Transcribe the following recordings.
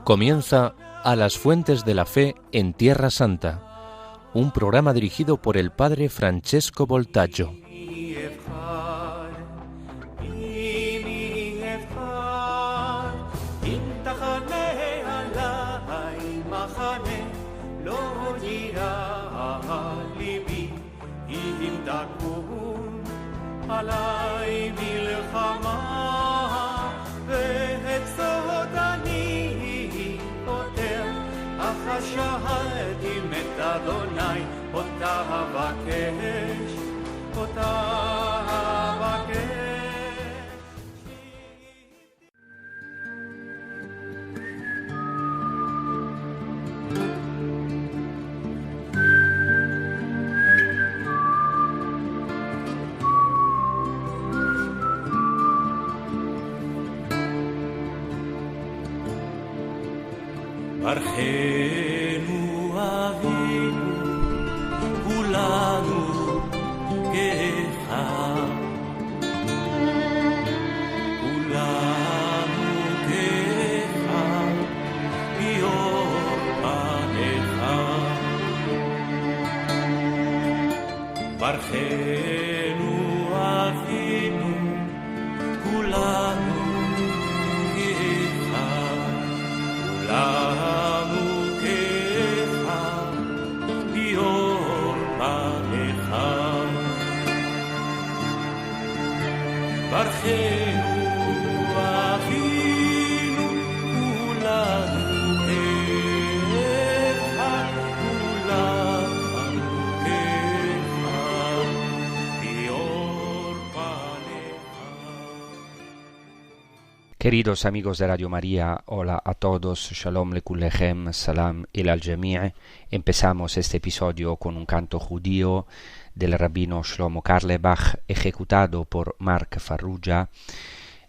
Comienza A las Fuentes de la Fe en Tierra Santa, un programa dirigido por el padre Francesco Voltaggio. שאלתי מת אדוני, אותה אבקש, אותה אבקש. ברכנו אבינו כולנו כאחד, כולנו כאחד ביום אחד. ברכנו אבינו כולנו כאחד, כולנו ברכנו אבינו כולנו כאחד, כולנו כאחד באור פניך. Queridos amigos de Radio María, hola a todos, Shalom Lekulechem, Salam il al Jami'. Empezamos este episodio con un canto judío del rabino Shlomo Carlebach, ejecutado por Mark Farrugia,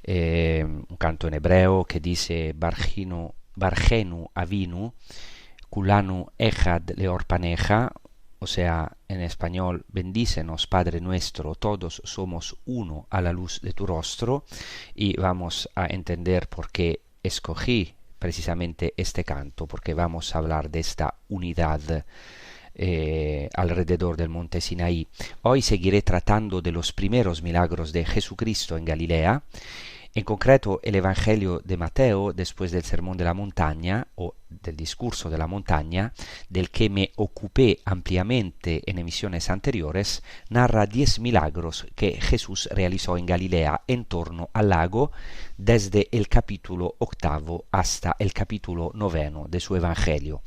un canto en hebreo que dice Barchenu Avinu, Kulanu Echad Leorpaneja, o sea, en español, bendícenos Padre nuestro, todos somos uno a la luz de tu rostro, y vamos a entender por qué escogí precisamente este canto, porque vamos a hablar de esta unidad alrededor del monte Sinaí. Hoy seguiré tratando de los primeros milagros de Jesucristo en Galilea, en concreto el Evangelio de Mateo después del Sermón de la Montaña o del Discurso de la Montaña, del que me ocupé ampliamente en emisiones anteriores, narra 10 milagros que Jesús realizó en Galilea en torno al lago desde el capítulo 8 hasta el capítulo 9 de su Evangelio.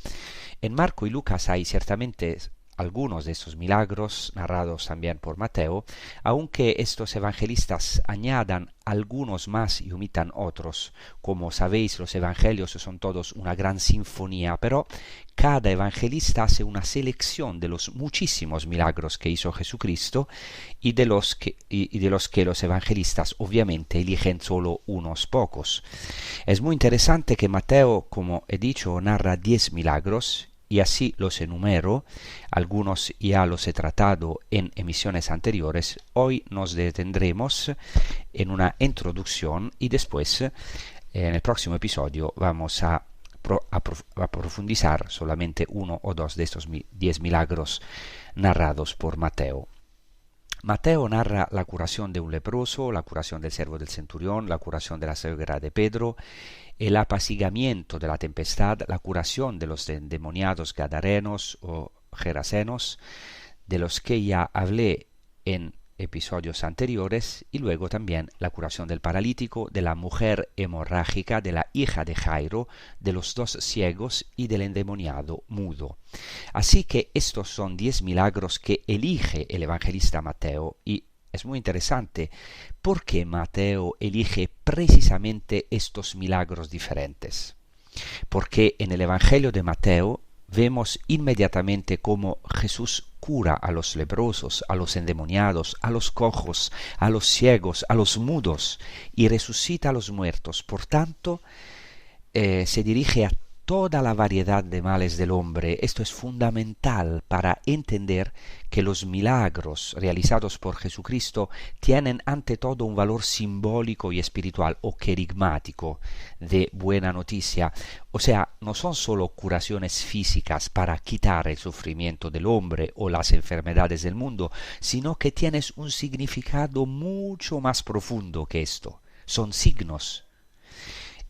En Marco y Lucas hay ciertamente algunos de estos milagros narrados también por Mateo, aunque estos evangelistas añadan algunos más y omitan otros. Como sabéis, los evangelios son todos una gran sinfonía, pero cada evangelista hace una selección de los muchísimos milagros que hizo Jesucristo y de los que los evangelistas obviamente eligen solo unos pocos. Es muy interesante que Mateo, como he dicho, narra 10 milagros, y así los enumero. Algunos ya los he tratado en emisiones anteriores. Hoy nos detendremos en una introducción y después, en el próximo episodio, vamos a profundizar solamente uno o dos de estos 10 milagros narrados por Mateo. Mateo narra la curación de un leproso, la curación del siervo del centurión, la curación de la suegra de Pedro, el apaciguamiento de la tempestad, la curación de los endemoniados gadarenos o gerasenos, de los que ya hablé en episodios anteriores, y luego también la curación del paralítico, de la mujer hemorrágica, de la hija de Jairo, de los 2 ciegos y del endemoniado mudo. Así que estos son 10 milagros que elige el evangelista Mateo, y es muy interesante por qué Mateo elige precisamente estos milagros diferentes. Porque en el Evangelio de Mateo vemos inmediatamente cómo Jesús cura a los leprosos, a los endemoniados, a los cojos, a los ciegos, a los mudos, y resucita a los muertos. Por tanto, se dirige a toda la variedad de males del hombre. Esto es fundamental para entender que los milagros realizados por Jesucristo tienen ante todo un valor simbólico y espiritual o querigmático de buena noticia. O sea, no son solo curaciones físicas para quitar el sufrimiento del hombre o las enfermedades del mundo, sino que tienen un significado mucho más profundo que esto. Son signos.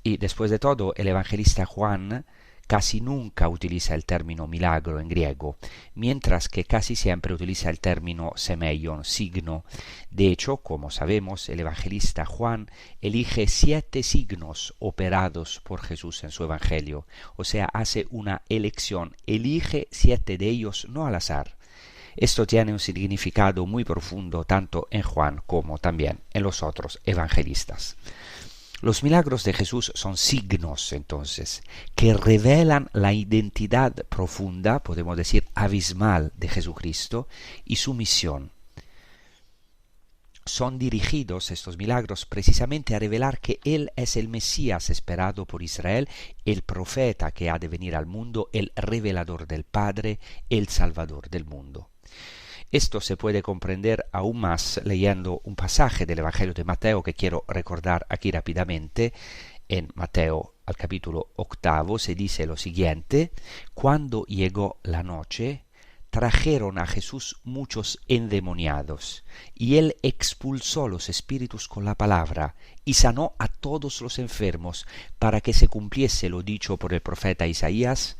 Y después de todo, el evangelista Juan casi nunca utiliza el término milagro en griego, mientras que casi siempre utiliza el término semeion, signo. De hecho, como sabemos, el evangelista Juan elige 7 signos operados por Jesús en su evangelio, o sea, hace una elección, elige 7 de ellos no al azar. Esto tiene un significado muy profundo tanto en Juan como también en los otros evangelistas. Los milagros de Jesús son signos, entonces, que revelan la identidad profunda, podemos decir abismal, de Jesucristo y su misión. Son dirigidos estos milagros precisamente a revelar que Él es el Mesías esperado por Israel, el profeta que ha de venir al mundo, el revelador del Padre, el Salvador del mundo. Esto se puede comprender aún más leyendo un pasaje del Evangelio de Mateo que quiero recordar aquí rápidamente. En Mateo, al capítulo 8, se dice lo siguiente: cuando llegó la noche, trajeron a Jesús muchos endemoniados, y él expulsó los espíritus con la palabra, y sanó a todos los enfermos, para que se cumpliese lo dicho por el profeta Isaías: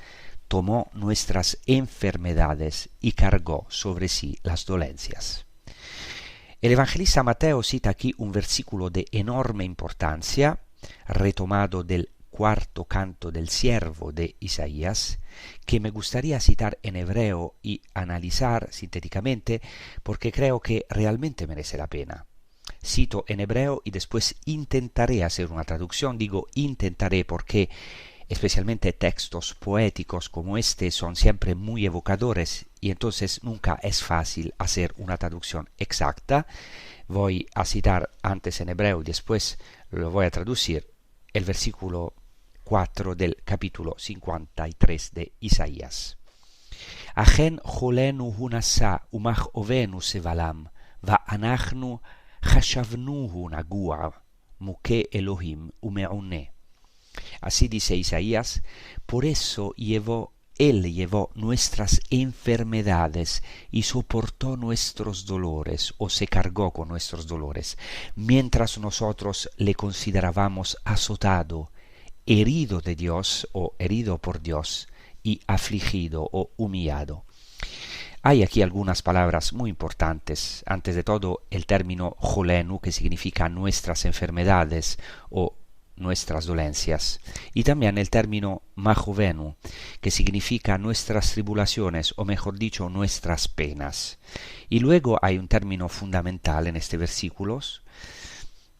tomó nuestras enfermedades y cargó sobre sí las dolencias. El evangelista Mateo cita aquí un versículo de enorme importancia, retomado del 4º canto del siervo de Isaías, que me gustaría citar en hebreo y analizar sintéticamente, porque creo que realmente merece la pena. Cito en hebreo y después intentaré hacer una traducción. Digo intentaré porque especialmente textos poéticos como este son siempre muy evocadores y entonces nunca es fácil hacer una traducción exacta. Voy a citar antes en hebreo y después lo voy a traducir el versículo 4 del capítulo 53 de Isaías. Achen cholenu hu nasa umach ovenu sevalam va anachnu chashavnuhu nagua muke Elohim umeune. Así dice Isaías: por eso Él llevó nuestras enfermedades y soportó nuestros dolores, o se cargó con nuestros dolores, mientras nosotros le considerábamos azotado, herido de Dios o herido por Dios, y afligido o humillado. Hay aquí algunas palabras muy importantes. Antes de todo, el término cholenu, que significa nuestras enfermedades o nuestras dolencias, y también el término machovenu, que significa nuestras tribulaciones, o mejor dicho, nuestras penas. Y luego hay un término fundamental en este versículo,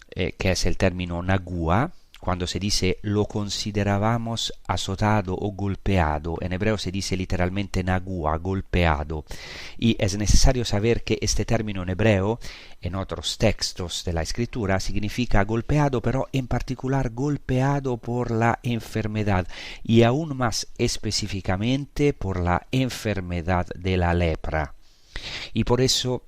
que es el término nagua. Cuando se dice lo considerábamos azotado o golpeado, en hebreo se dice literalmente nagua, golpeado. Y es necesario saber que este término en hebreo, en otros textos de la Escritura, significa golpeado, pero en particular golpeado por la enfermedad, y aún más específicamente por la enfermedad de la lepra. Y por eso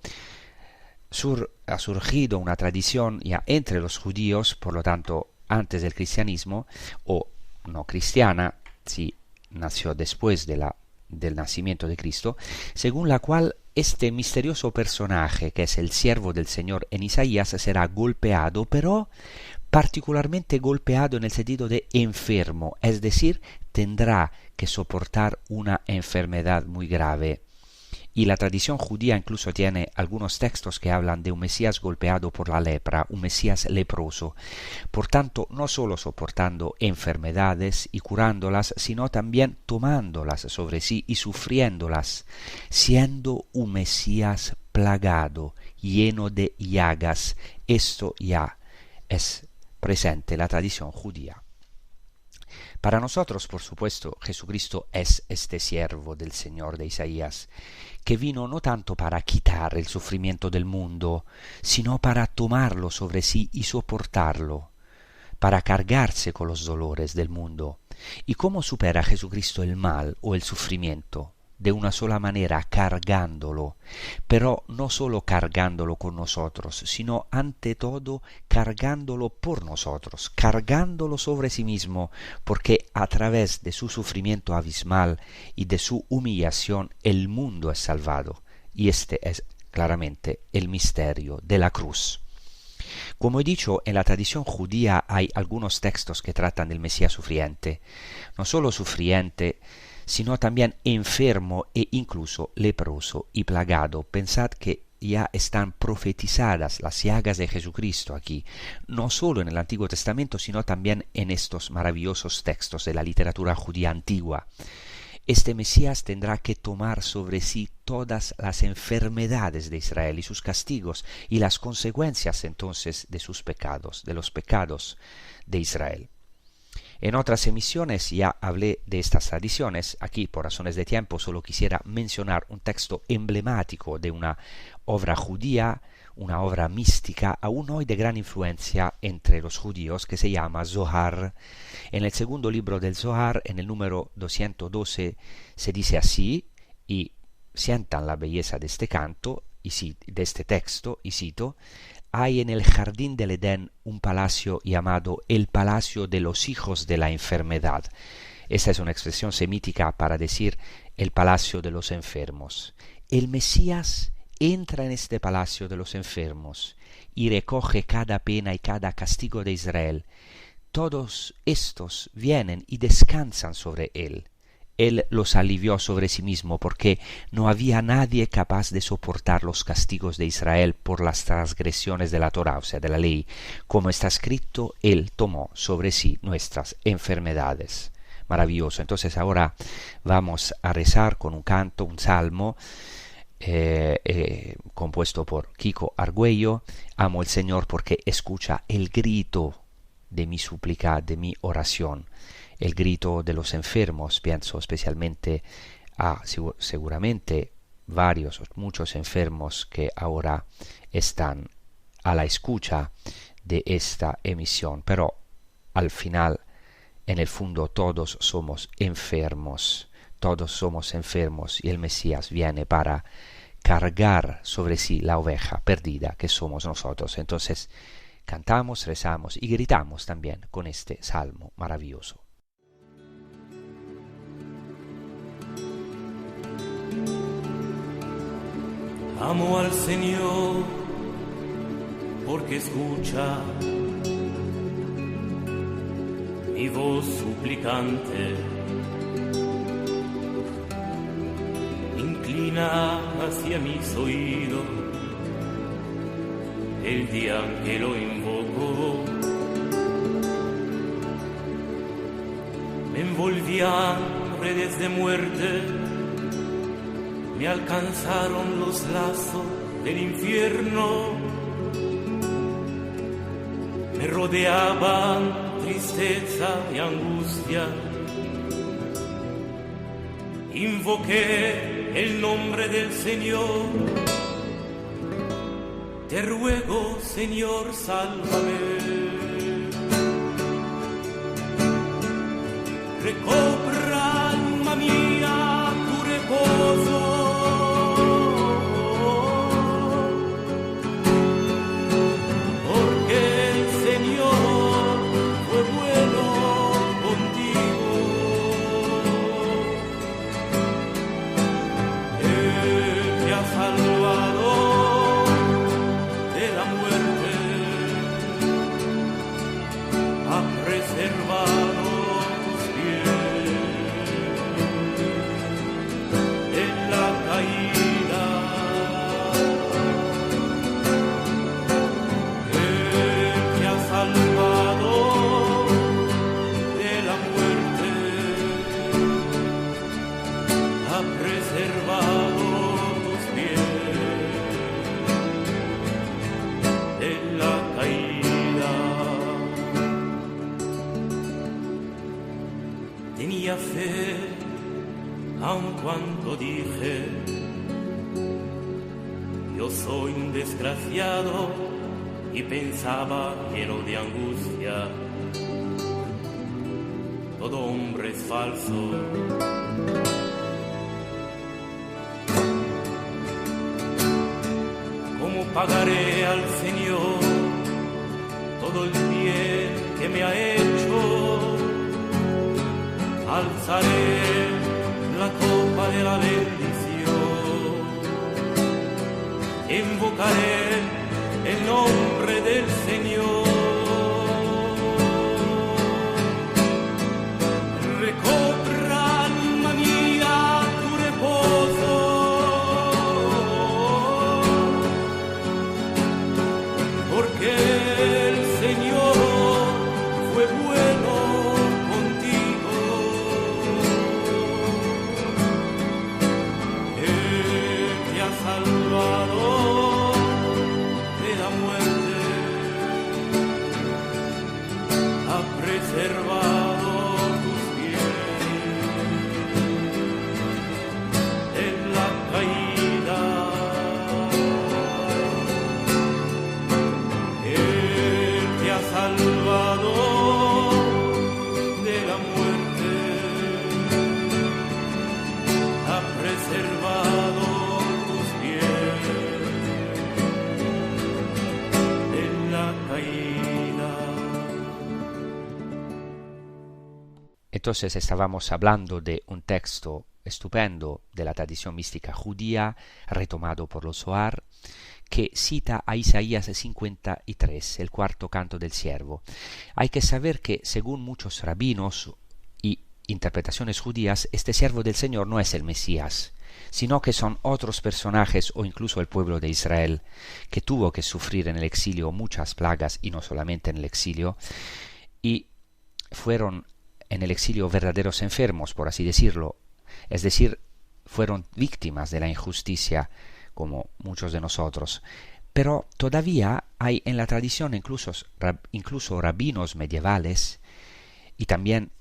ha surgido una tradición ya entre los judíos, por lo tanto, antes del cristianismo, o no cristiana, si nació después del nacimiento de Cristo, según la cual este misterioso personaje, que es el siervo del Señor en Isaías, será golpeado, pero particularmente golpeado en el sentido de enfermo, es decir, tendrá que soportar una enfermedad muy grave. Y la tradición judía incluso tiene algunos textos que hablan de un Mesías golpeado por la lepra, un Mesías leproso. Por tanto, no solo soportando enfermedades y curándolas, sino también tomándolas sobre sí y sufriéndolas, siendo un Mesías plagado, lleno de llagas. Esto ya es presente en la tradición judía. Para nosotros, por supuesto, Jesucristo es este siervo del Señor de Isaías, que vino no tanto para quitar el sufrimiento del mundo, sino para tomarlo sobre sí y soportarlo, para cargarse con los dolores del mundo, ¿Y cómo supera Jesucristo el mal o el sufrimiento? De una sola manera, cargándolo, pero no solo cargándolo con nosotros, sino ante todo cargándolo por nosotros, cargándolo sobre sí mismo, porque a través de su sufrimiento abismal y de su humillación el mundo es salvado, y este es claramente el misterio de la cruz. Como he dicho, en la tradición judía hay algunos textos que tratan del Mesías sufriente, no solo sufriente, sino también enfermo e incluso leproso y plagado. Pensad que ya están profetizadas las llagas de Jesucristo aquí, no solo en el Antiguo Testamento, sino también en estos maravillosos textos de la literatura judía antigua. Este Mesías tendrá que tomar sobre sí todas las enfermedades de Israel y sus castigos y las consecuencias entonces de sus pecados, de los pecados de Israel. En otras emisiones ya hablé de estas tradiciones. Aquí, por razones de tiempo, solo quisiera mencionar un texto emblemático de una obra judía, una obra mística, aún hoy de gran influencia entre los judíos, que se llama Zohar. En el segundo libro del Zohar, en el número 212, se dice así, y sientan la belleza de este canto, de este texto, y cito: hay en el jardín del Edén un palacio llamado el palacio de los hijos de la enfermedad. Esta es una expresión semítica para decir el palacio de los enfermos. El Mesías entra en este palacio de los enfermos y recoge cada pena y cada castigo de Israel. Todos estos vienen y descansan sobre él. Él los alivió sobre sí mismo porque no había nadie capaz de soportar los castigos de Israel por las transgresiones de la Torá, o sea, de la ley. Como está escrito, Él tomó sobre sí nuestras enfermedades. Maravilloso. Entonces ahora vamos a rezar con un canto, un salmo, compuesto por Kiko Argüello. Amo al Señor porque escucha el grito de mi súplica, de mi oración. El grito de los enfermos, pienso especialmente a seguramente muchos enfermos que ahora están a la escucha de esta emisión, pero al final, en el fondo, todos somos enfermos y el Mesías viene para cargar sobre sí la oveja perdida que somos nosotros. Entonces, cantamos, rezamos y gritamos también con este salmo maravilloso. Amo al Señor porque escucha mi voz suplicante, inclina hacia mis oídos el día que lo invoco. Me envolvían redes de muerte, me alcanzaron los lazos del infierno, me rodeaban tristeza y angustia. Invoqué el nombre del Señor, te ruego, Señor, sálvame. Recobra, alma mía, tu reposo. Tenía fe, aun cuando dije, yo soy un desgraciado, y pensaba lleno de angustia, todo hombre es falso. ¿Cómo pagaré al Señor todo el bien que me ha hecho? Alzaré la copa de la bendición, invocaré el nombre del Señor. Recobra, alma mía, tu reposo, porque el Señor fue bueno contigo. Él te ha salvado de la muerte, ha preservado tus pies en la caída. Él te ha salvado de la muerte, ha preservado tus pies en la caída. Entonces estábamos hablando de un texto estupendo de la tradición mística judía, retomado por los Zohar, que cita a Isaías 53, el cuarto canto del siervo. Hay que saber que, según muchos rabinos y interpretaciones judías, este siervo del Señor no es el Mesías, sino que son otros personajes o incluso el pueblo de Israel, que tuvo que sufrir en el exilio muchas plagas, y no solamente en el exilio, y fueron en el exilio verdaderos enfermos, por así decirlo, es decir, fueron víctimas de la injusticia, como muchos de nosotros. Pero todavía hay en la tradición incluso rabinos medievales, y también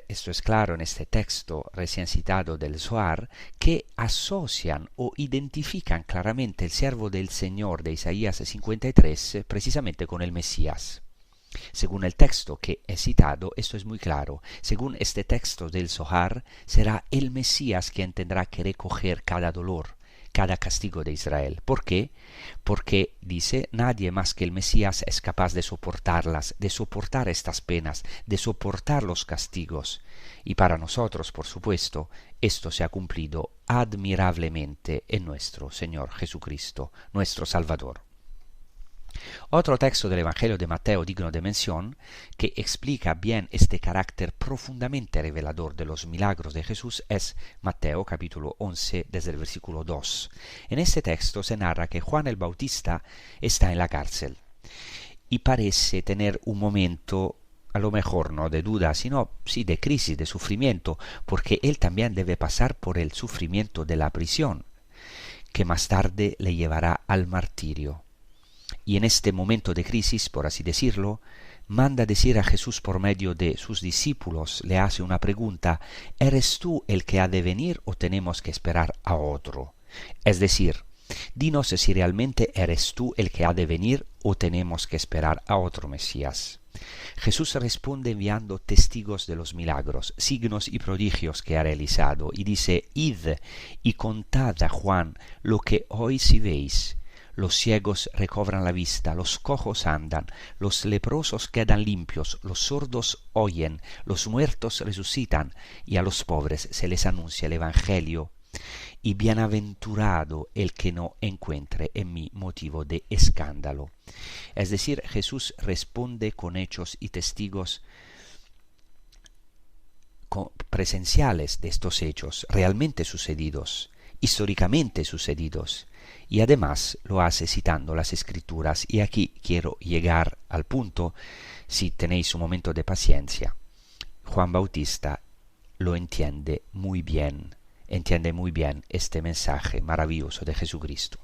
esto es claro en este texto recién citado del Zohar, que asocian o identifican claramente el siervo del Señor de Isaías 53 precisamente con el Mesías. Según el texto que he citado, esto es muy claro. Según este texto del Zohar, será el Mesías quien tendrá que recoger cada dolor, cada castigo de Israel. ¿Por qué? Porque, dice, nadie más que el Mesías es capaz de soportarlas, de soportar estas penas, de soportar los castigos. Y para nosotros, por supuesto, esto se ha cumplido admirablemente en nuestro Señor Jesucristo, nuestro Salvador. Otro texto del Evangelio de Mateo digno de mención, que explica bien este carácter profundamente revelador de los milagros de Jesús, es Mateo capítulo 11 desde el versículo 2. En este texto se narra que Juan el Bautista está en la cárcel y parece tener un momento, a lo mejor no de duda, sino sí de crisis, de sufrimiento, porque él también debe pasar por el sufrimiento de la prisión, que más tarde le llevará al martirio. Y en este momento de crisis, por así decirlo, manda decir a Jesús por medio de sus discípulos, le hace una pregunta: ¿eres tú el que ha de venir o tenemos que esperar a otro? Es decir, dinos si realmente eres tú el que ha de venir o tenemos que esperar a otro Mesías. Jesús responde enviando testigos de los milagros, signos y prodigios que ha realizado, y dice: id y contad a Juan lo que hoy sí veis. Los ciegos recobran la vista, los cojos andan, los leprosos quedan limpios, los sordos oyen, los muertos resucitan, y a los pobres se les anuncia el Evangelio. Y bienaventurado el que no encuentre en mí motivo de escándalo. Es decir, Jesús responde con hechos y testigos presenciales de estos hechos, realmente sucedidos, históricamente sucedidos. Y además lo hace citando las Escrituras, y aquí quiero llegar al punto, si tenéis un momento de paciencia. Juan Bautista lo entiende muy bien este mensaje maravilloso de Jesucristo.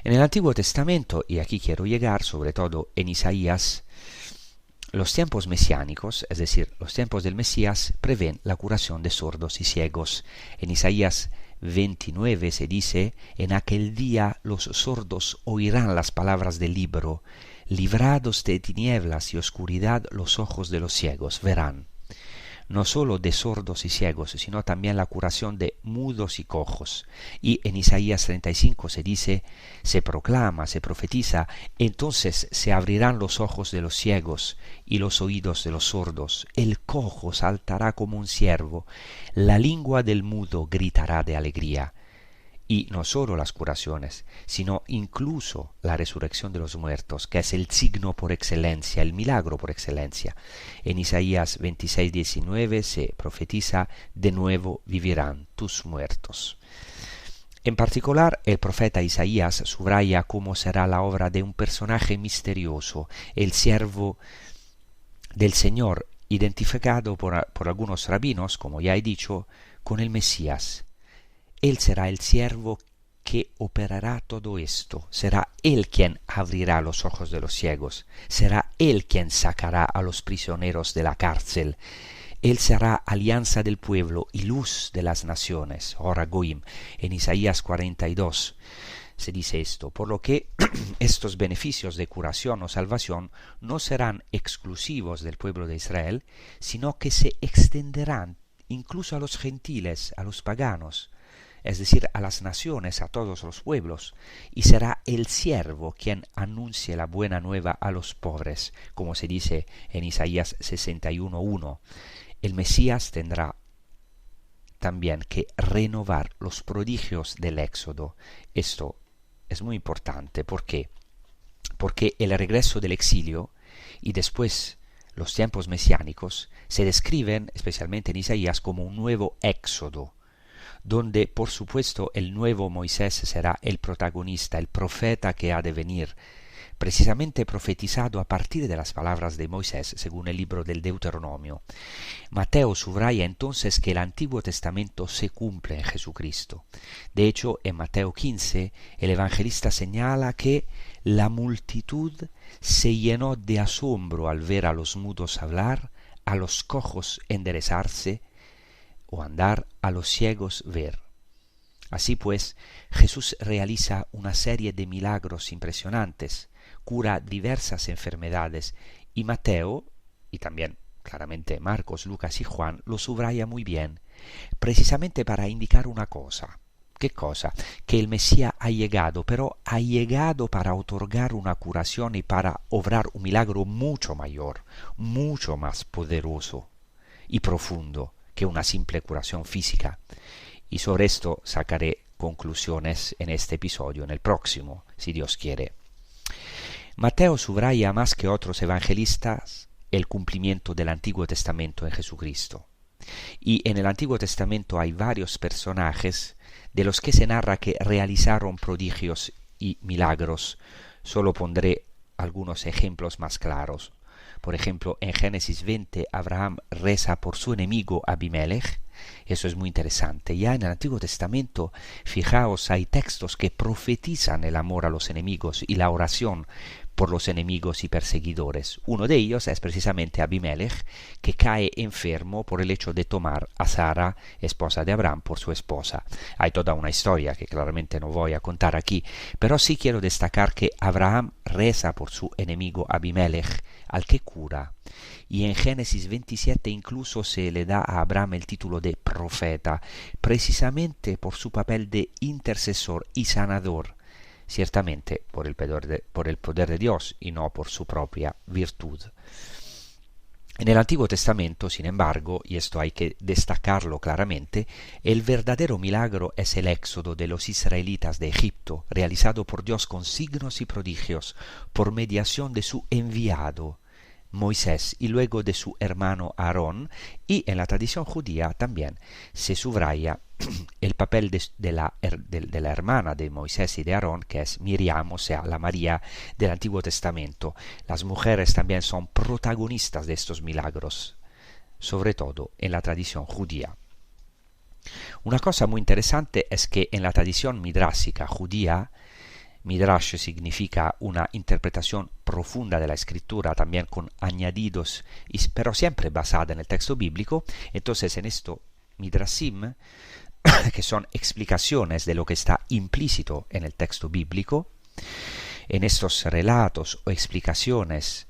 En el Antiguo Testamento, y aquí quiero llegar, sobre todo en Isaías, los tiempos mesiánicos, es decir, los tiempos del Mesías, prevén la curación de sordos y ciegos. En Isaías 29 se dice: en aquel día los sordos oirán las palabras del libro, librados de tinieblas y oscuridad los ojos de los ciegos verán. no solo de sordos y ciegos, sino también la curación de mudos y cojos. Y en Isaías 35 se dice, se proclama, se profetiza, entonces se abrirán los ojos de los ciegos y los oídos de los sordos, el cojo saltará como un ciervo, la lengua del mudo gritará de alegría. Y no solo las curaciones, sino incluso la resurrección de los muertos, que es el signo por excelencia, el milagro por excelencia. En Isaías 26:19 se profetiza, de nuevo vivirán tus muertos. En particular, el profeta Isaías subraya cómo será la obra de un personaje misterioso, el siervo del Señor, identificado por algunos rabinos, como ya he dicho, con el Mesías. Él será el siervo que operará todo esto. Será Él quien abrirá los ojos de los ciegos. Será Él quien sacará a los prisioneros de la cárcel. Él será alianza del pueblo y luz de las naciones. Ora Goim, en Isaías 42 se dice esto. Por lo que estos beneficios de curación o salvación no serán exclusivos del pueblo de Israel, sino que se extenderán incluso a los gentiles, a los paganos, es decir, a las naciones, a todos los pueblos, y será el siervo quien anuncie la buena nueva a los pobres, como se dice en Isaías 61:1. El Mesías tendrá también que renovar los prodigios del Éxodo. Esto es muy importante. ¿Por qué? Porque el regreso del exilio y después los tiempos mesiánicos se describen, especialmente en Isaías, como un nuevo Éxodo, donde por supuesto el nuevo Moisés será el protagonista, el profeta que ha de venir, precisamente profetizado a partir de las palabras de Moisés, según el libro del Deuteronomio. Mateo subraya entonces que el Antiguo Testamento se cumple en Jesucristo. De hecho, en Mateo 15, el evangelista señala que la multitud se llenó de asombro al ver a los mudos hablar, a los cojos enderezarse o andar, a los ciegos ver. Así pues, Jesús realiza una serie de milagros impresionantes, cura diversas enfermedades, y Mateo, y también claramente Marcos, Lucas y Juan, lo subraya muy bien, precisamente para indicar una cosa. ¿Qué cosa? Que el Mesías ha llegado, pero ha llegado para otorgar una curación y para obrar un milagro mucho mayor, mucho más poderoso y profundo que una simple curación física. Y sobre esto sacaré conclusiones en este episodio, en el próximo, si Dios quiere. Mateo subraya más que otros evangelistas el cumplimiento del Antiguo Testamento en Jesucristo. Y en el Antiguo Testamento hay varios personajes de los que se narra que realizaron prodigios y milagros. Solo pondré algunos ejemplos más claros. Por ejemplo, en Génesis 20, Abraham reza por su enemigo Abimelech. Eso es muy interesante. Ya en el Antiguo Testamento, fijaos, hay textos que profetizan el amor a los enemigos y la oración por los enemigos y perseguidores. Uno de ellos es precisamente Abimelech, que cae enfermo por el hecho de tomar a Sara, esposa de Abraham, por su esposa. Hay toda una historia que claramente no voy a contar aquí, pero sí quiero destacar que Abraham reza por su enemigo Abimelech, al que cura. Y en Génesis 27 incluso se le da a Abraham el título de profeta, precisamente por su papel de intercesor y sanador, ciertamente por el poder de Dios y no por su propia virtud. En el Antiguo Testamento, sin embargo, y esto hay que destacarlo claramente, el verdadero milagro es el éxodo de los israelitas de Egipto, realizado por Dios con signos y prodigios, por mediación de su enviado, Moisés, y luego de su hermano Aarón, y en la tradición judía también se subraya el papel de la hermana de Moisés y de Aarón, que es Miriam, o sea, la María del Antiguo Testamento. Las mujeres también son protagonistas de estos milagros, sobre todo en la tradición judía. Una cosa muy interesante es que en la tradición midrásica judía, Midrash significa una interpretación profunda de la escritura, también con añadidos, pero siempre basada en el texto bíblico. Entonces en esto Midrashim, que son explicaciones de lo que está implícito en el texto bíblico, en estos relatos o explicaciones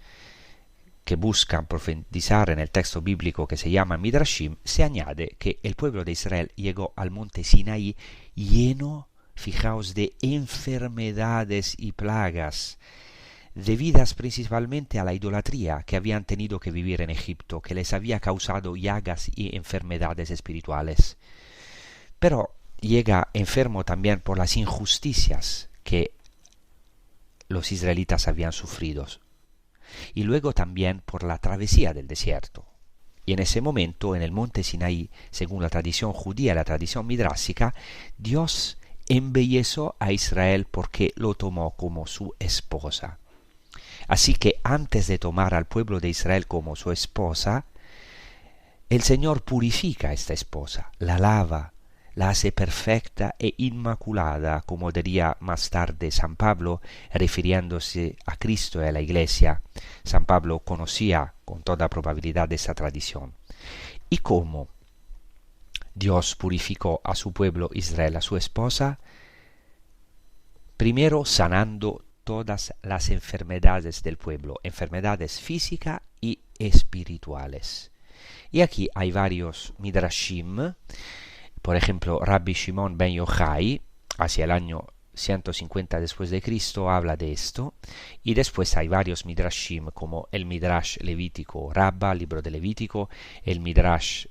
que buscan profundizar en el texto bíblico que se llama Midrashim, se añade que el pueblo de Israel llegó al monte Sinaí lleno, fijaos, de enfermedades y plagas, debidas principalmente a la idolatría que habían tenido que vivir en Egipto, que les había causado llagas y enfermedades espirituales. Pero llega enfermo también por las injusticias que los israelitas habían sufrido, y luego también por la travesía del desierto. Y en ese momento, en el monte Sinaí, según la tradición judía y la tradición midrásica, Dios embelleció a Israel porque lo tomó como su esposa. Así que antes de tomar al pueblo de Israel como su esposa, el Señor purifica a esta esposa, la lava, la hace perfecta e inmaculada, como diría más tarde San Pablo, refiriéndose a Cristo y a la Iglesia. San Pablo conocía con toda probabilidad esa tradición. ¿Y cómo Dios purificó a su pueblo Israel, a su esposa? Primero sanando todas las enfermedades del pueblo, enfermedades físicas y espirituales. Y aquí hay varios midrashim. Por ejemplo, Rabbi Shimon ben Yochai, hacia el año 150 después de Cristo, habla de esto. Y después hay varios midrashim, como el midrash levítico Rabba, libro de Levítico, el midrash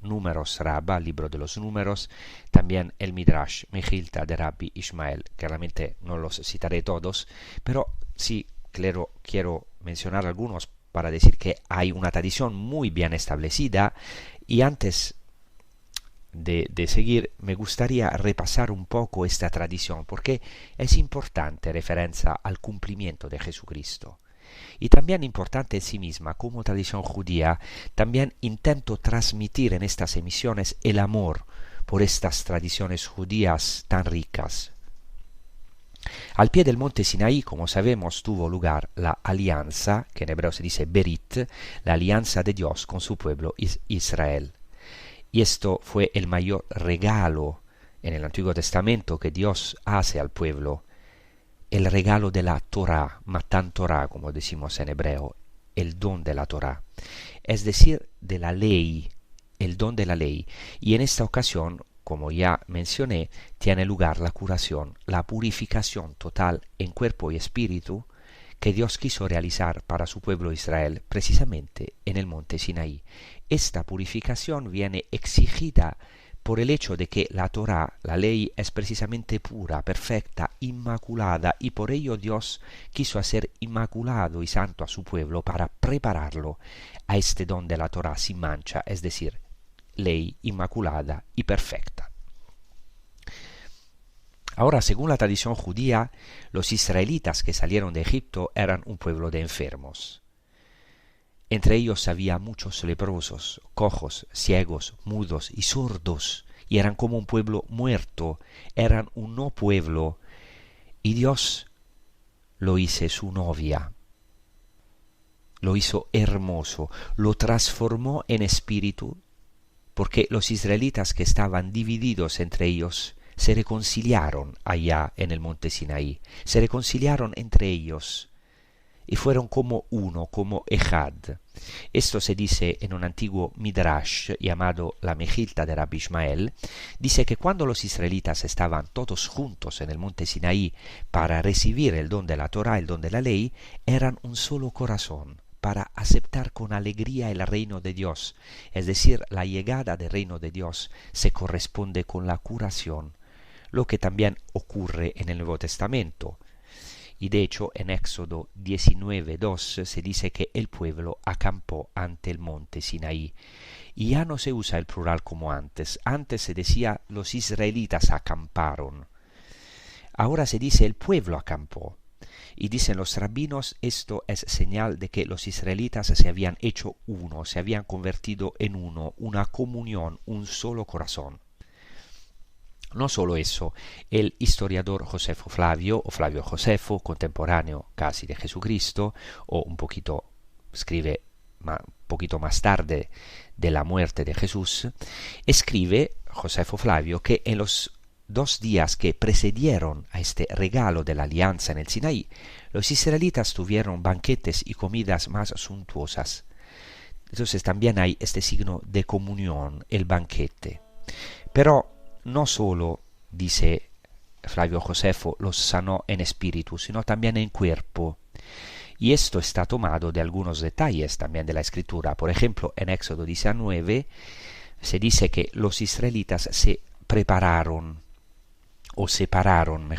Números Rabba, libro de los Números, también el midrash Mejilta de Rabbi Ishmael, que realmente no los citaré todos, pero sí quiero mencionar algunos para decir que hay una tradición muy bien establecida. Y antes de seguir, me gustaría repasar un poco esta tradición, porque es importante referencia al cumplimiento de Jesucristo. Y también importante en sí misma, como tradición judía, también intento transmitir en estas emisiones el amor por estas tradiciones judías tan ricas. Al pie del monte Sinaí, como sabemos, tuvo lugar la alianza, que en hebreo se dice Berit, la alianza de Dios con su pueblo Israel. Y esto fue el mayor regalo en el Antiguo Testamento que Dios hace al pueblo, el regalo de la Torá, Matan Torá, como decimos en hebreo, el don de la Torá, es decir, de la ley, el don de la ley. Y en esta ocasión, como ya mencioné, tiene lugar la curación, la purificación total en cuerpo y espíritu que Dios quiso realizar para su pueblo Israel precisamente en el monte Sinaí. Esta purificación viene exigida por el hecho de que la Torá, la ley, es precisamente pura, perfecta, inmaculada, y por ello Dios quiso hacer inmaculado y santo a su pueblo para prepararlo a este don de la Torá sin mancha, es decir, ley inmaculada y perfecta. Ahora, según la tradición judía, los israelitas que salieron de Egipto eran un pueblo de enfermos. Entre ellos había muchos leprosos, cojos, ciegos, mudos y sordos, y eran como un pueblo muerto, eran un no pueblo, y Dios lo hizo su novia, lo hizo hermoso, lo transformó en espíritu, porque los israelitas que estaban divididos entre ellos se reconciliaron allá en el monte Sinaí, se reconciliaron entre ellos y fueron como uno, como Ejad. Esto se dice en un antiguo midrash llamado la Mejilta de Rabbi Ishmael. Dice que cuando los israelitas estaban todos juntos en el monte Sinaí para recibir el don de la Torá, el don de la ley, eran un solo corazón para aceptar con alegría el reino de Dios. Es decir, la llegada del reino de Dios se corresponde con la curación, lo que también ocurre en el Nuevo Testamento. Y de hecho en Éxodo 19:2 se dice que el pueblo acampó ante el monte Sinaí. Y ya no se usa el plural como antes. Antes se decía los israelitas acamparon. Ahora se dice el pueblo acampó. Y dicen los rabinos, esto es señal de que los israelitas se habían hecho uno, se habían convertido en uno, una comunión, un solo corazón. No solo eso, el historiador Josefo Flavio, o Flavio Josefo, contemporáneo casi de Jesucristo, o un poquito, escribe un poquito más tarde de la muerte de Jesús, escribe Josefo Flavio que en los 2 días que precedieron a este regalo de la alianza en el Sinaí, los israelitas tuvieron banquetes y comidas más suntuosas. Entonces también hay este signo de comunión, el banquete. Pero no solo, dice Flavio Josefo, los sanó en espíritu, sino también en cuerpo. Y esto está tomado de algunos detalles también de la Escritura. Por ejemplo, en Éxodo 19 se dice que los israelitas se prepararon, o separaron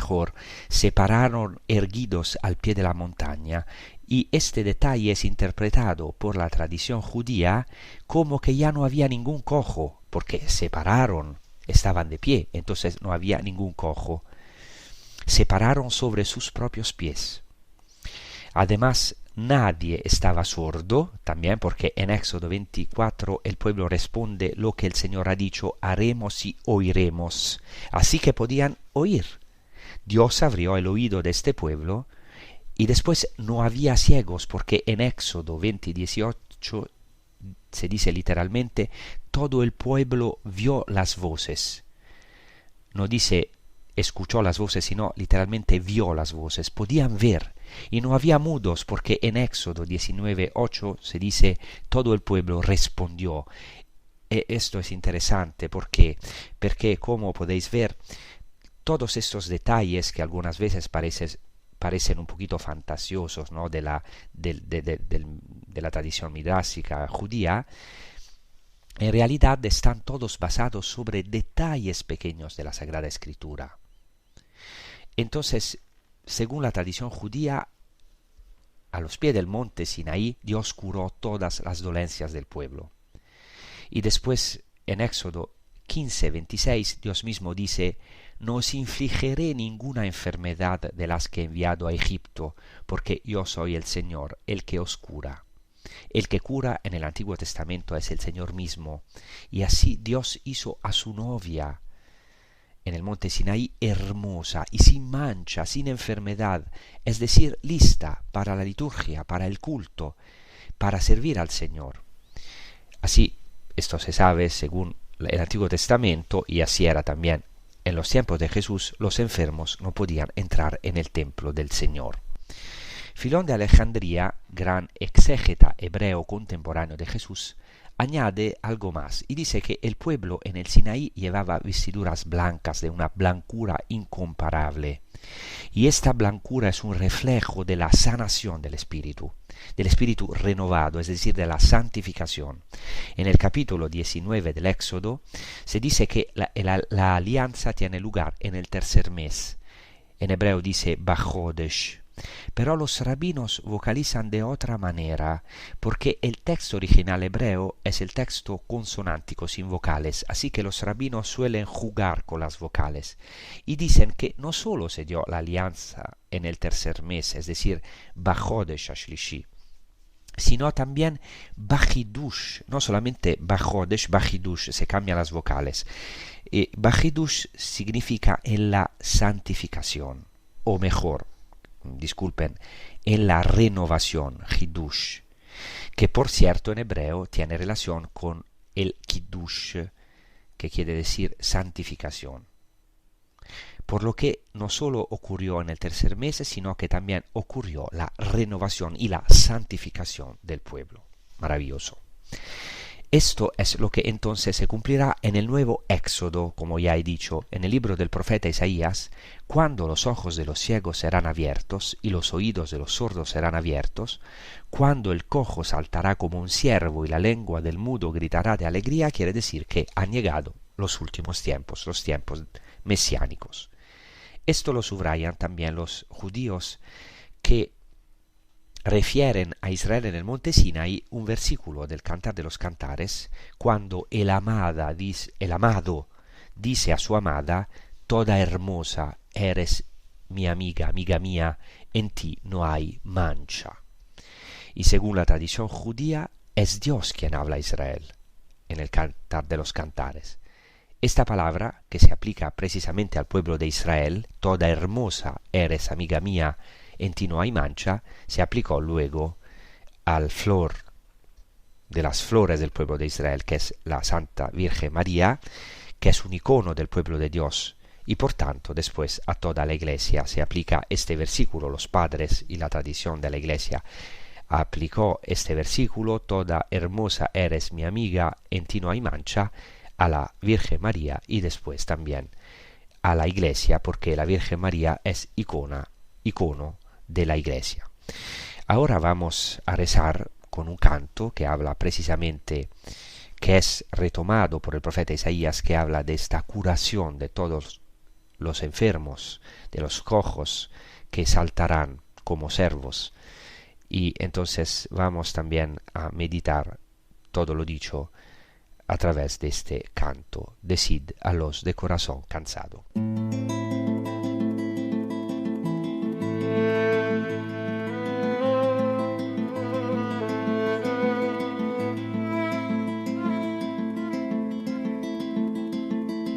erguidos al pie de la montaña, y este detalle es interpretado por la tradición judía como que ya no había ningún cojo, porque separaron, estaban de pie, entonces no había ningún cojo. Se pararon sobre sus propios pies. Además, nadie estaba sordo, también porque en Éxodo 24 el pueblo responde lo que el Señor ha dicho, haremos y oiremos. Así que podían oír. Dios abrió el oído de este pueblo, y después no había ciegos, porque en Éxodo 20:18 se dice literalmente, todo el pueblo vio las voces. No dice escuchó las voces, sino literalmente vio las voces, podían ver. Y no había mudos, porque en Éxodo 19:8 se dice, todo el pueblo respondió. Esto es interesante, porque como podéis ver, todos estos detalles que algunas veces parecen un poquito fantasiosos, ¿no?, de la tradición midrásica judía, en realidad están todos basados sobre detalles pequeños de la Sagrada Escritura. Entonces, según la tradición judía, a los pies del monte Sinaí, Dios curó todas las dolencias del pueblo. Y después, en Éxodo 15:26, Dios mismo dice, no os infligiré ninguna enfermedad de las que he enviado a Egipto, porque yo soy el Señor, el que os cura. El que cura en el Antiguo Testamento es el Señor mismo, y así Dios hizo a su novia en el monte Sinaí hermosa y sin mancha, sin enfermedad, es decir, lista para la liturgia, para el culto, para servir al Señor. Así, esto se sabe según el Antiguo Testamento, y así era también en los tiempos de Jesús, los enfermos no podían entrar en el templo del Señor. Filón de Alejandría, gran exégeta hebreo contemporáneo de Jesús, añade algo más y dice que el pueblo en el Sinaí llevaba vestiduras blancas de una blancura incomparable. Y esta blancura es un reflejo de la sanación del espíritu renovado, es decir, de la santificación. En el capítulo 19 del Éxodo se dice que la alianza tiene lugar en el tercer mes. En hebreo dice Bachodesh. Pero los rabinos vocalizan de otra manera, porque el texto original hebreo es el texto consonántico sin vocales, así que los rabinos suelen jugar con las vocales, y dicen que no solo se dio la alianza en el tercer mes, es decir, Bachodesh Ashlishi, sino también Bachidush, no solamente Bachodesh, Bachidush, se cambian las vocales. Bachidush significa en la santificación, o mejor, disculpen, en la renovación, Hidush, que por cierto en hebreo tiene relación con el Kiddush, que quiere decir santificación. Por lo que no solo ocurrió en el tercer mes, sino que también ocurrió la renovación y la santificación del pueblo. Maravilloso. Esto es lo que entonces se cumplirá en el nuevo Éxodo, como ya he dicho, en el libro del profeta Isaías, cuando los ojos de los ciegos serán abiertos y los oídos de los sordos serán abiertos, cuando el cojo saltará como un ciervo y la lengua del mudo gritará de alegría, quiere decir que han llegado los últimos tiempos, los tiempos mesiánicos. Esto lo subrayan también los judíos que refieren a Israel en el monte Sinaí un versículo del Cantar de los Cantares, cuando el amado dice a su amada, toda hermosa eres mi amiga, amiga mía, en ti no hay mancha. Y según la tradición judía, es Dios quien habla a Israel en el Cantar de los Cantares. Esta palabra, que se aplica precisamente al pueblo de Israel, toda hermosa eres amiga mía, en ti no hay mancha, se aplicó luego al flor de las flores del pueblo de Israel, que es la Santa Virgen María, que es un icono del pueblo de Dios, y por tanto después a toda la iglesia se aplica este versículo. Los padres y la tradición de la iglesia aplicó este versículo: toda hermosa eres mi amiga, en ti no hay mancha, a la Virgen María y después también a la iglesia, porque la Virgen María es icono de la iglesia. Ahora vamos a rezar con un canto que habla precisamente, que es retomado por el profeta Isaías, que habla de esta curación de todos los enfermos, de los cojos que saltarán como cervos. Y entonces vamos también a meditar todo lo dicho a través de este canto. Decid a los de corazón cansado.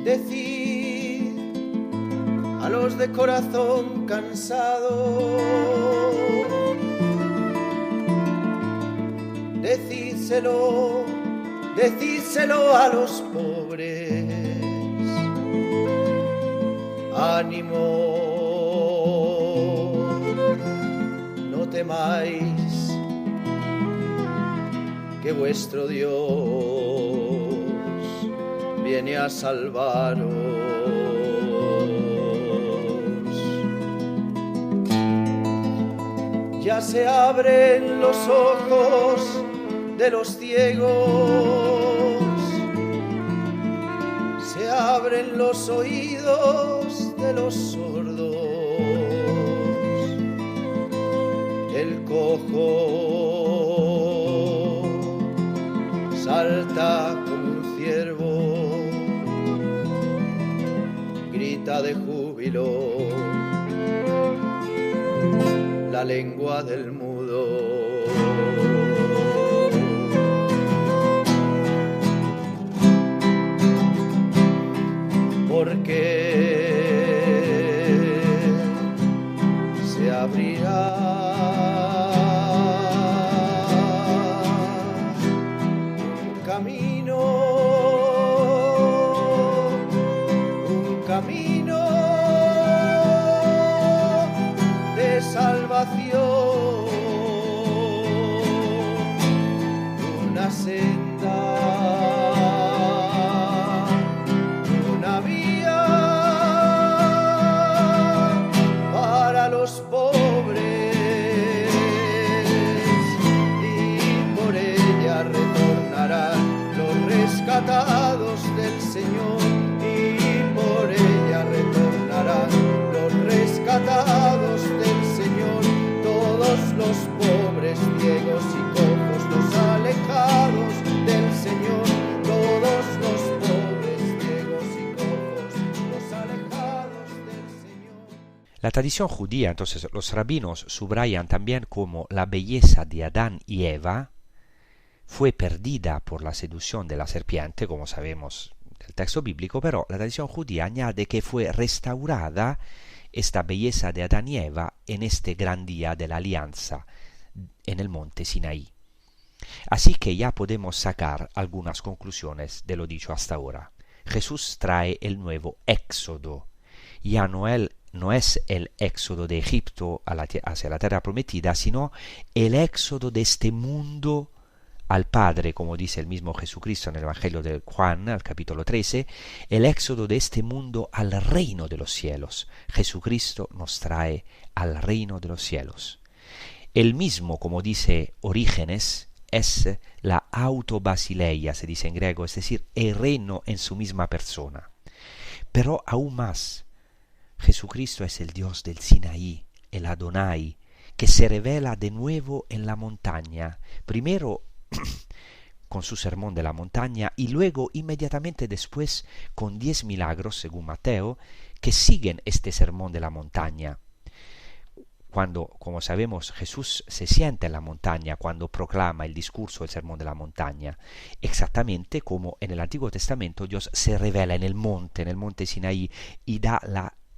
Decid a los de corazón cansado, decídselo a los pobres. Ánimo, no temáis, que vuestro Dios viene a salvaros. Ya se abren los ojos de los ciegos, se abren los oídos de los sordos. El cojo salta como un ciervo, grita de júbilo la lengua del mudo. Porque se abrirá un camino de salvación, una senda, una vía para los pobres, y por ella retornarán los rescatados del Señor, y por ella retornarán los rescatados del Señor, todos los pobres, ciegos y cojos, los alejados del Señor, todos los pobres, ciegos y cojos, los alejados del Señor. La tradición judía, entonces, los rabinos subrayan también cómo la belleza de Adán y Eva fue perdida por la seducción de la serpiente, como sabemos del texto bíblico, pero la tradición judía añade que fue restaurada esta belleza de Adán y Eva en este gran día de la alianza en el monte Sinaí. Así que ya podemos sacar algunas conclusiones de lo dicho hasta ahora. Jesús trae el nuevo éxodo. Ya no es el éxodo de Egipto hacia la tierra prometida, sino el éxodo de este mundo al Padre, como dice el mismo Jesucristo en el Evangelio de Juan, al capítulo 13, el éxodo de este mundo al reino de los cielos. Jesucristo nos trae al reino de los cielos. El mismo, como dice Orígenes, es la autobasileia, se dice en griego, es decir, el reino en su misma persona. Pero aún más, Jesucristo es el Dios del Sinaí, el Adonai, que se revela de nuevo en la montaña, primero con su sermón de la montaña y luego inmediatamente después con 10 milagros, según Mateo, que siguen este sermón de la montaña. Cuando, como sabemos, Jesús se sienta en la montaña cuando proclama el discurso del sermón de la montaña, exactamente como en el Antiguo Testamento Dios se revela en el monte Sinaí, y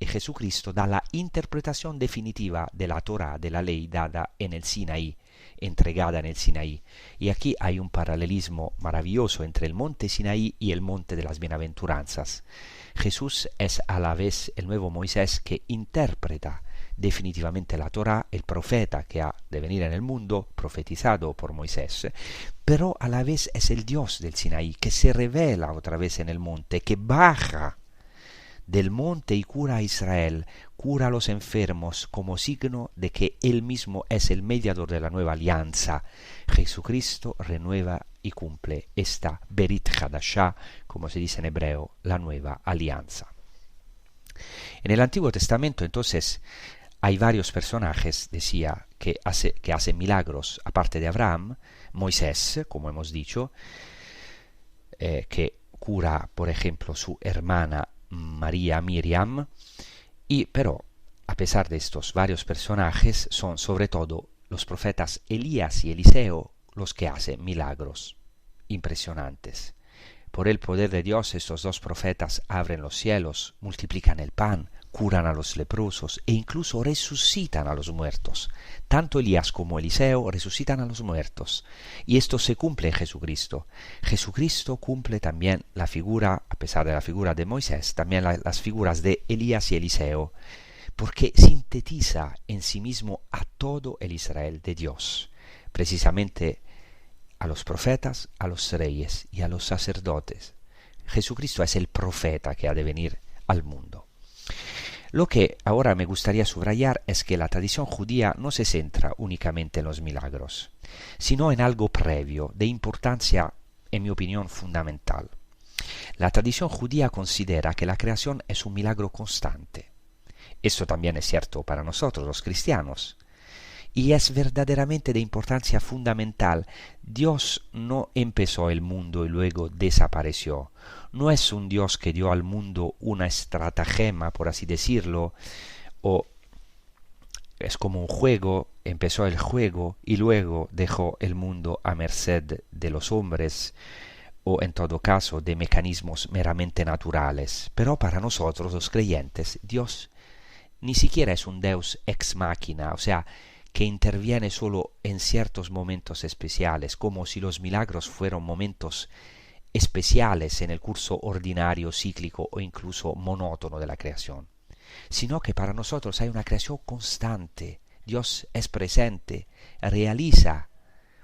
Jesucristo da la interpretación definitiva de la Torá, de la ley dada en el Sinaí, entregada en el Sinaí. Y aquí hay un paralelismo maravilloso entre el monte Sinaí y el monte de las bienaventuranzas. Jesús es a la vez el nuevo Moisés que interpreta definitivamente la Torá, el profeta que ha de venir en el mundo, profetizado por Moisés, pero a la vez es el Dios del Sinaí que se revela otra vez en el monte, que baja del monte y cura a Israel, cura a los enfermos como signo de que Él mismo es el mediador de la nueva alianza. Jesucristo renueva y cumple esta Berit Hadashah, como se dice en hebreo, la nueva alianza. En el Antiguo Testamento, entonces, hay varios personajes, decía, que hacen milagros, aparte de Abraham, Moisés, como hemos dicho, que cura, por ejemplo, su hermana María Miriam, pero a pesar de estos varios personajes, son sobre todo los profetas Elías y Eliseo los que hacen milagros impresionantes. Por el poder de Dios, estos dos profetas abren los cielos, multiplican el pan, curan a los leprosos e incluso resucitan a los muertos. Tanto Elías como Eliseo resucitan a los muertos. Y esto se cumple en Jesucristo. Jesucristo cumple también la figura, a pesar de la figura de Moisés, también las figuras de Elías y Eliseo, porque sintetiza en sí mismo a todo el Israel de Dios, precisamente a los profetas, a los reyes y a los sacerdotes. Jesucristo es el profeta que ha de venir al mundo. Lo que ahora me gustaría subrayar es que la tradición judía no se centra únicamente en los milagros, sino en algo previo, de importancia, en mi opinión, fundamental. La tradición judía considera que la creación es un milagro constante. Esto también es cierto para nosotros, los cristianos. Y es verdaderamente de importancia fundamental. Dios no empezó el mundo y luego desapareció. No es un Dios que dio al mundo una estratagema, por así decirlo, o es como un juego, empezó el juego y luego dejó el mundo a merced de los hombres, o en todo caso de mecanismos meramente naturales. Pero para nosotros, los creyentes, Dios ni siquiera es un Deus ex machina, o sea, que interviene solo en ciertos momentos especiales, como si los milagros fueran momentos especiales en el curso ordinario, cíclico o incluso monótono de la creación, sino que para nosotros hay una creación constante. Dios es presente, realiza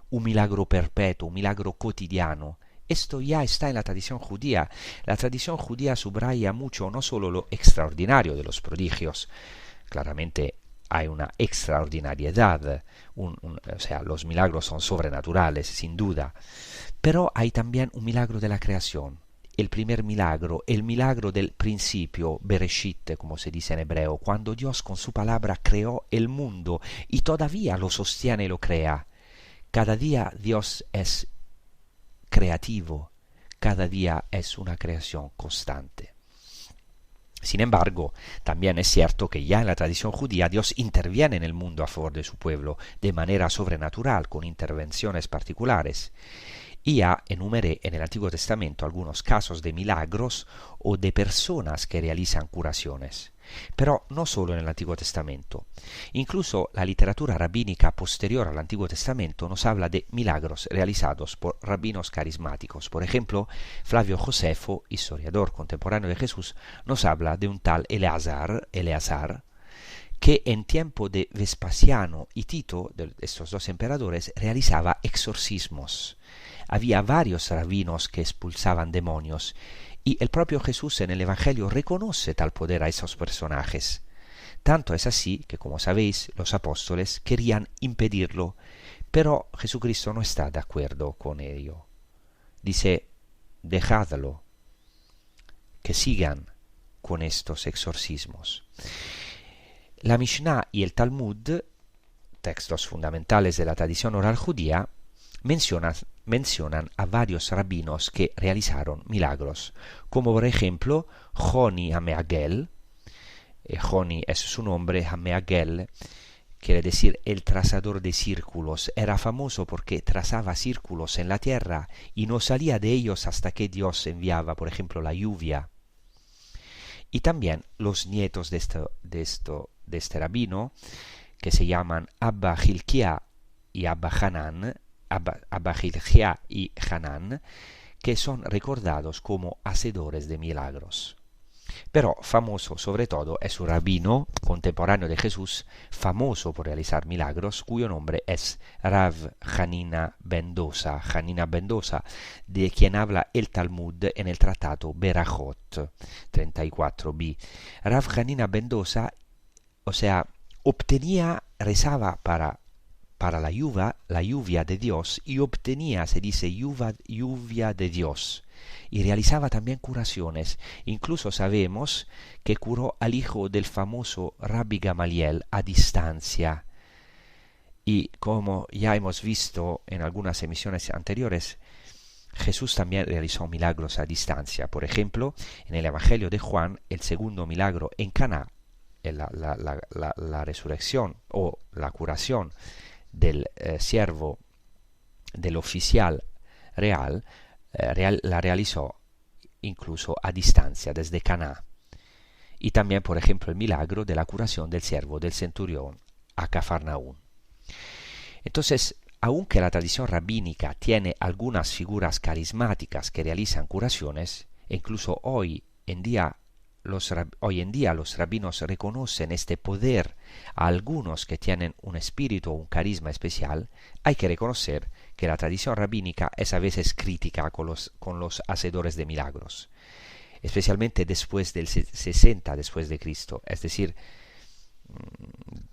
un milagro perpetuo, un milagro cotidiano. Esto ya está en la tradición judía. La tradición judía subraya mucho no solo lo extraordinario de los prodigios, claramente hay una extraordinariedad, o sea, los milagros son sobrenaturales, sin duda, pero hay también un milagro de la creación. El primer milagro, el milagro del principio, Bereshit, como se dice en hebreo, cuando Dios con su palabra creó el mundo y todavía lo sostiene y lo crea. Cada día Dios es creativo, cada día es una creación constante. Sin embargo, también es cierto que ya en la tradición judía Dios interviene en el mundo a favor de su pueblo de manera sobrenatural, con intervenciones particulares. Y ya enumeré en el Antiguo Testamento algunos casos de milagros o de personas que realizan curaciones. Pero no solo en el Antiguo Testamento. Incluso la literatura rabínica posterior al Antiguo Testamento nos habla de milagros realizados por rabinos carismáticos. Por ejemplo, Flavio Josefo, historiador contemporáneo de Jesús, nos habla de un tal Eleazar, que en tiempo de Vespasiano y Tito, de estos dos emperadores, realizaba exorcismos. Había varios rabinos que expulsaban demonios, y el propio Jesús en el Evangelio reconoce tal poder a esos personajes. Tanto es así que, como sabéis, los apóstoles querían impedirlo, pero Jesucristo no está de acuerdo con ello. Dice, dejadlo, que sigan con estos exorcismos. La Mishnah y el Talmud, textos fundamentales de la tradición oral judía, mencionan a varios rabinos que realizaron milagros, como por ejemplo Joni Hameagel. Joni es su nombre, Hameagel quiere decir el trazador de círculos. Era famoso porque trazaba círculos en la tierra y no salía de ellos hasta que Dios enviaba, por ejemplo, la lluvia. Y también los nietos de este rabino, que se llaman Abba Hilkiah y Abba Hilkiah y Hanan, que son recordados como hacedores de milagros. Pero famoso sobre todo es un rabino contemporáneo de Jesús, famoso por realizar milagros, cuyo nombre es Rav Hanina ben Dosa. Hanina ben Dosa, de quien habla el Talmud en el tratado Berajot 34b. Rav Hanina ben Dosa, o sea, rezaba para la lluvia de Dios, y obtenía, se dice, lluvia de Dios. Y realizaba también curaciones. Incluso sabemos que curó al hijo del famoso Rabbi Gamaliel a distancia. Y como ya hemos visto en algunas emisiones anteriores, Jesús también realizó milagros a distancia. Por ejemplo, en el Evangelio de Juan, el segundo milagro en Caná, la resurrección o la curación del siervo, del oficial real, la realizó incluso a distancia desde Caná. Y también, por ejemplo, el milagro de la curación del siervo del centurión a Cafarnaún. Entonces, aunque la tradición rabínica tiene algunas figuras carismáticas que realizan curaciones, e incluso hoy en día los rabinos reconocen este poder a algunos que tienen un espíritu o un carisma especial, hay que reconocer que la tradición rabínica es a veces crítica con los hacedores de milagros, especialmente después del 60 después de Cristo, es decir,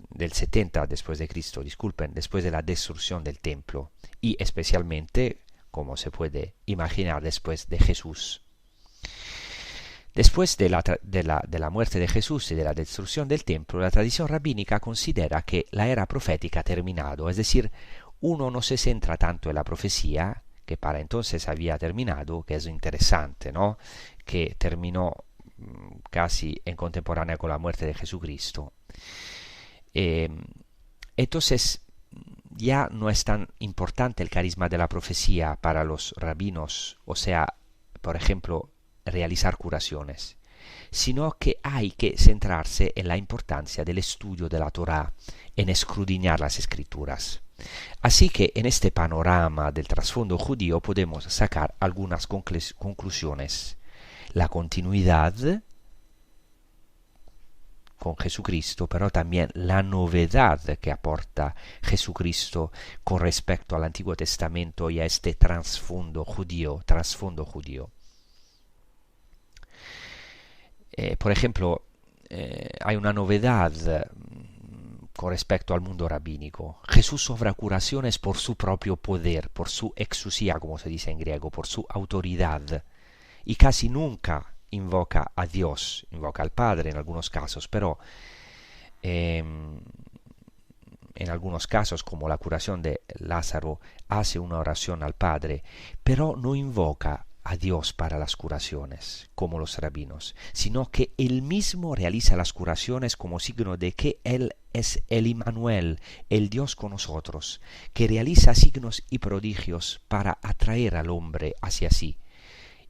del 70 después de Cristo, después de la destrucción del templo, y especialmente, como se puede imaginar, después de Jesús. Después de la muerte de Jesús y de la destrucción del templo, la tradición rabínica considera que la era profética ha terminado, es decir, uno no se centra tanto en la profecía, que para entonces había terminado, que es interesante, ¿no? Que terminó casi en contemporánea con la muerte de Jesucristo. Entonces ya no es tan importante el carisma de la profecía para los rabinos, o sea, por ejemplo, realizar curaciones, sino que hay que centrarse en la importancia del estudio de la Torá, en escudriñar las escrituras. Así que en este panorama del trasfondo judío podemos sacar algunas conclusiones. La continuidad con Jesucristo, pero también la novedad que aporta Jesucristo con respecto al Antiguo Testamento y a este trasfondo judío. Por ejemplo, hay una novedad con respecto al mundo rabínico. Jesús obra curaciones por su propio poder, por su exousia, como se dice en griego, por su autoridad, y casi nunca invoca a Dios, invoca al Padre en algunos casos, pero en algunos casos, como la curación de Lázaro, hace una oración al Padre, pero no invoca a Dios para las curaciones, como los rabinos, sino que él mismo realiza las curaciones como signo de que él es el Immanuel, el Dios con nosotros, que realiza signos y prodigios para atraer al hombre hacia sí.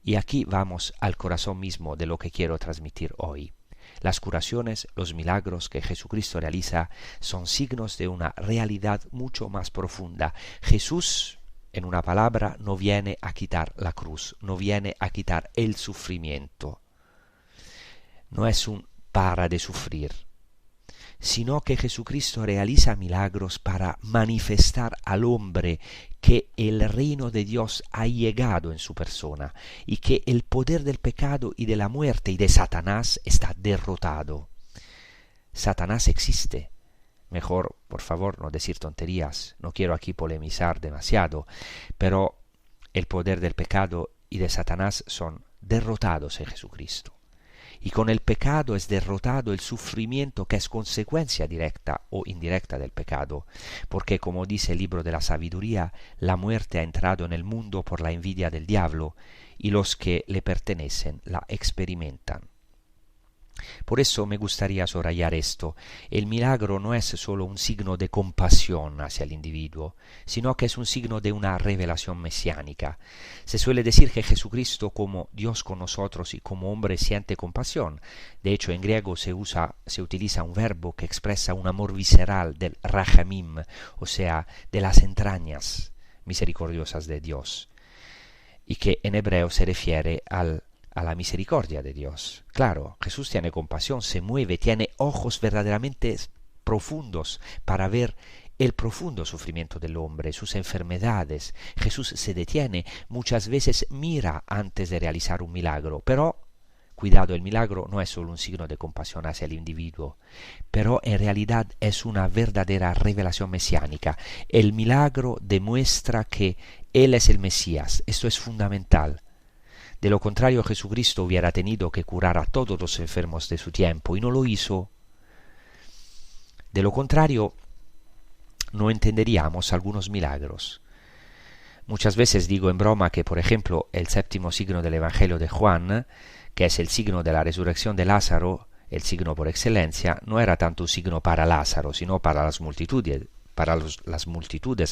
Y aquí vamos al corazón mismo de lo que quiero transmitir hoy. Las curaciones, los milagros que Jesucristo realiza son signos de una realidad mucho más profunda. Jesús, en una palabra, no viene a quitar la cruz, no viene a quitar el sufrimiento. No es un para de sufrir, sino que Jesucristo realiza milagros para manifestar al hombre que el reino de Dios ha llegado en su persona y que el poder del pecado y de la muerte y de Satanás está derrotado. Satanás existe. Mejor, por favor, no decir tonterías. No quiero aquí polemizar demasiado, pero el poder del pecado y de Satanás son derrotados en Jesucristo. Y con el pecado es derrotado el sufrimiento que es consecuencia directa o indirecta del pecado, porque como dice el libro de la sabiduría, la muerte ha entrado en el mundo por la envidia del diablo, y los que le pertenecen la experimentan. Por eso me gustaría subrayar esto. El milagro no es solo un signo de compasión hacia el individuo, sino que es un signo de una revelación mesiánica. Se suele decir que Jesucristo, como Dios con nosotros y como hombre, siente compasión. De hecho, en griego se utiliza un verbo que expresa un amor visceral del rachamim, o sea, de las entrañas misericordiosas de Dios, y que en hebreo se refiere a a la misericordia de Dios. Claro, Jesús tiene compasión, se mueve, tiene ojos verdaderamente profundos para ver el profundo sufrimiento del hombre, sus enfermedades. Jesús se detiene, muchas veces mira antes de realizar un milagro, pero cuidado, el milagro no es solo un signo de compasión hacia el individuo, pero en realidad es una verdadera revelación mesiánica. El milagro demuestra que Él es el Mesías. Esto es fundamental. De lo contrario, Jesucristo hubiera tenido que curar a todos los enfermos de su tiempo y no lo hizo. De lo contrario, no entenderíamos algunos milagros. Muchas veces digo en broma que, por ejemplo, el séptimo signo del Evangelio de Juan, que es el signo de la resurrección de Lázaro, el signo por excelencia, no era tanto un signo para Lázaro, sino para las multitudes,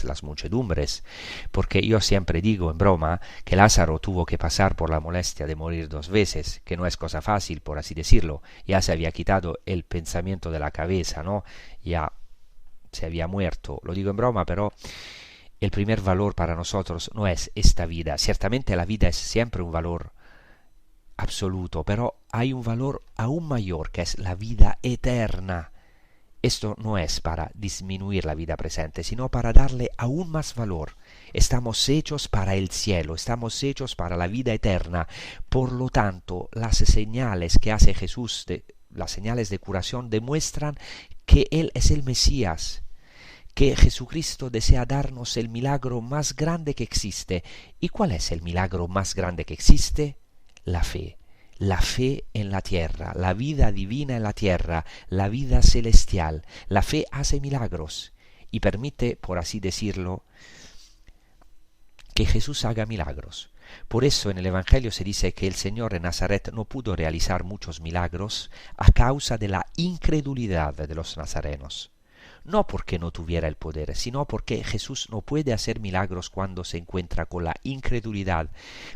las muchedumbres, porque yo siempre digo en broma que Lázaro tuvo que pasar por la molestia de morir 2 veces, que no es cosa fácil, por así decirlo. Ya se había quitado el pensamiento de la cabeza, ¿no? Ya se había muerto. Lo digo en broma, pero el primer valor para nosotros no es esta vida. Ciertamente la vida es siempre un valor absoluto, pero hay un valor aún mayor, que es la vida eterna. Esto no es para disminuir la vida presente, sino para darle aún más valor. Estamos hechos para el cielo, estamos hechos para la vida eterna. Por lo tanto, las señales que hace Jesús, las señales de curación, demuestran que Él es el Mesías, que Jesucristo desea darnos el milagro más grande que existe. ¿Y cuál es el milagro más grande que existe? La fe. La fe en la tierra, la vida divina en la tierra, la vida celestial. La fe hace milagros y permite, por así decirlo, que Jesús haga milagros. Por eso en el Evangelio se dice que el Señor de Nazaret no pudo realizar muchos milagros a causa de la incredulidad de los nazarenos. No porque no tuviera el poder, sino porque Jesús no puede hacer milagros cuando se encuentra con la incredulidad,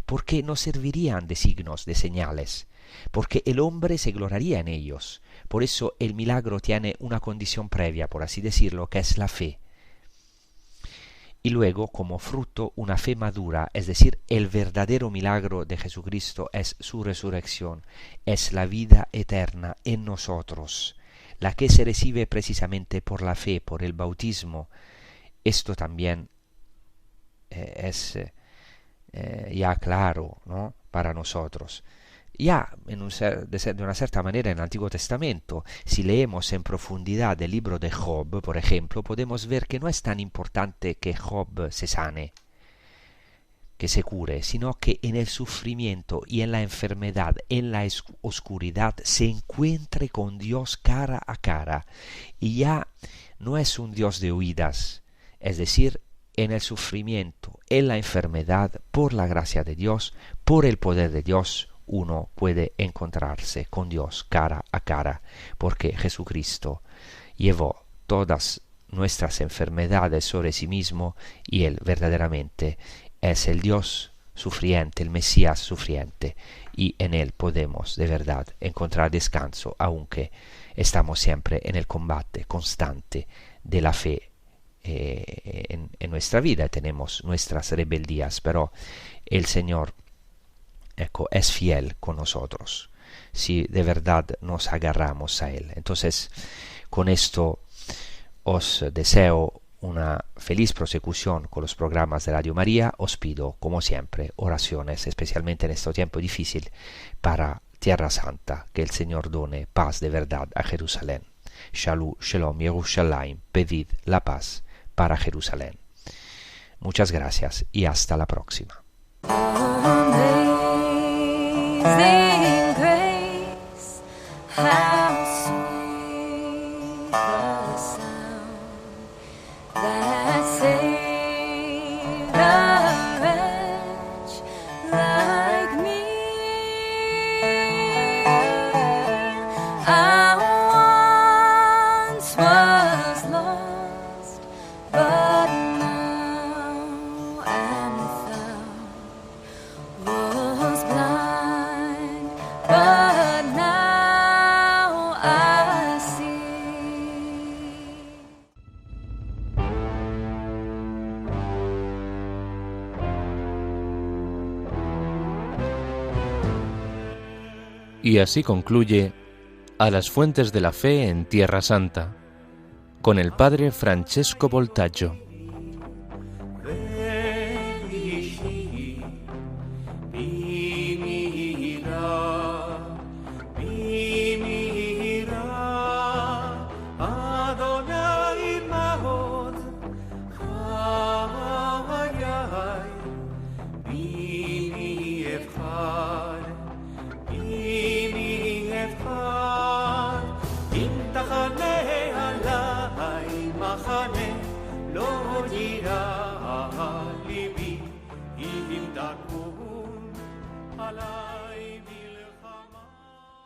porque no servirían de signos, de señales, porque el hombre se gloriaría en ellos. Por eso el milagro tiene una condición previa, por así decirlo, que es la fe. Y luego, como fruto, una fe madura, es decir, el verdadero milagro de Jesucristo es su resurrección, es la vida eterna en nosotros, la que se recibe precisamente por la fe, por el bautismo. Esto también es ya claro, ¿no?, para nosotros. Ya de una cierta manera en el Antiguo Testamento, si leemos en profundidad el libro de Job, por ejemplo, podemos ver que no es tan importante que Job se sane, que se cure, sino que en el sufrimiento y en la enfermedad, en la oscuridad, se encuentre con Dios cara a cara. Y ya no es un Dios de huidas, es decir, en el sufrimiento, en la enfermedad, por la gracia de Dios, por el poder de Dios, uno puede encontrarse con Dios cara a cara, porque Jesucristo llevó todas nuestras enfermedades sobre sí mismo y Él verdaderamente es el Dios sufriente, el Mesías sufriente, y en Él podemos de verdad encontrar descanso, aunque estamos siempre en el combate constante de la fe en nuestra vida. Tenemos nuestras rebeldías, pero el Señor es fiel con nosotros, si de verdad nos agarramos a Él. Entonces, con esto os deseo una feliz prosecución con los programas de Radio María. Os pido, como siempre, oraciones, especialmente en este tiempo difícil, para Tierra Santa, que el Señor done paz de verdad a Jerusalén. Shalom, Shalom, Yerushalayim, pedid la paz para Jerusalén. Muchas gracias y hasta la próxima. Amazing grace, how sweet the sound that saved a wretch like me. I once was lost, but now am found. Was blind, but now I see. Y así concluye A las fuentes de la fe en Tierra Santa, con el padre Francesco Voltaggio. ליבי אם תקום עליי